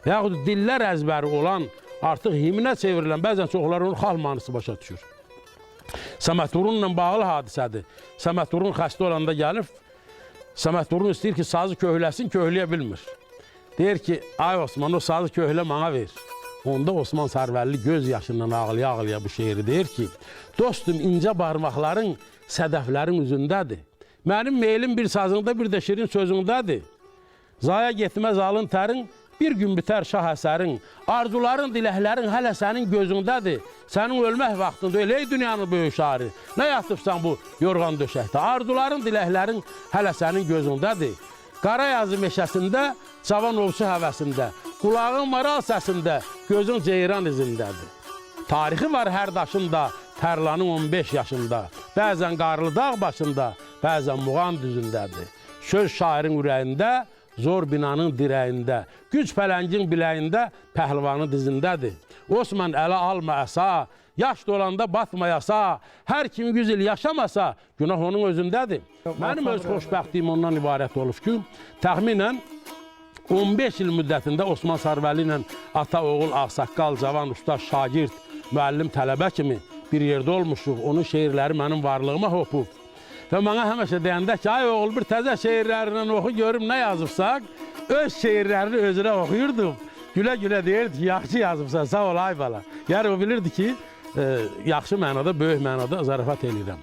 və yaxud dillər əzbəri olan, artıq himnə çevrilən, bəzən çoxlar onun xalq mahnısı başa düşür. Səməd Vurunla bağlı hadisədir. Səməd Vurun xəstə olanda gəlib, Səməd Vurun istəyir ki, sazı köhləsin, köhləyə bilmir. Deyir ki, ay Osman, o sazı köhlə mənə ver. Onda Osman Sərvəlli göz yaşından ağlaya-ağlaya bu şeiri deyir ki, dostum, incə barmaqların sədəflərin üzündədir. Mənim meylim bir sazında, bir də şirin sözündədir. Zaya getməz alın tərin, bir gün bitər şah əsərin. Arzuların, diləklərin hələ sənin gözündədir. Sənin ölmək vaxtında elə ey dünyanın böyük şairi. Nə yatıbsan bu yorğan döşəkdə? Arzuların, diləklərin hələ sənin gözündədir. Qarayazı meşəsində, cavan ovçu həvəsində, qulağın maral səsində, gözün ceyran izindədir. Tarixi var hər daşında, tərlanın 15 yaşında, bəzən qarlı dağ başında, bəzən muğan düzündədir. Söz şairin ürəyində, zor binanın dirəyində, güc pələngin biləyində, pəhlivanın dizindədir. Osman ələ alma əsa, yaş dolanda batma yasa, hər kim 100 il yaşamasa, günah onun özündədir. Mənim öz xoşbəxtliyim ondan ibarət olub ki, təxminən 15 il müddətində Osman Sərvəlli ilə ata, oğul, ağsaqqal, cavan, usta, şagird, müəllim, tələbə kimi bir yerdə olmuşuq. Onun şeirləri mənim varlığıma hopub. Və mənə həmişə deyəndə ki, ay oğul, bir təzə şeirlərindən oxu, görüm nə yazıbsaq, öz şeirlərini özünə oxuyurdum. Gülə-gülə deyirdi ki, yaxşı yazıbsan, sağ ol, ay bala. Yəni, o bilirdi ki, yaxşı mənada, böyük mənada zarafat eləyirəm.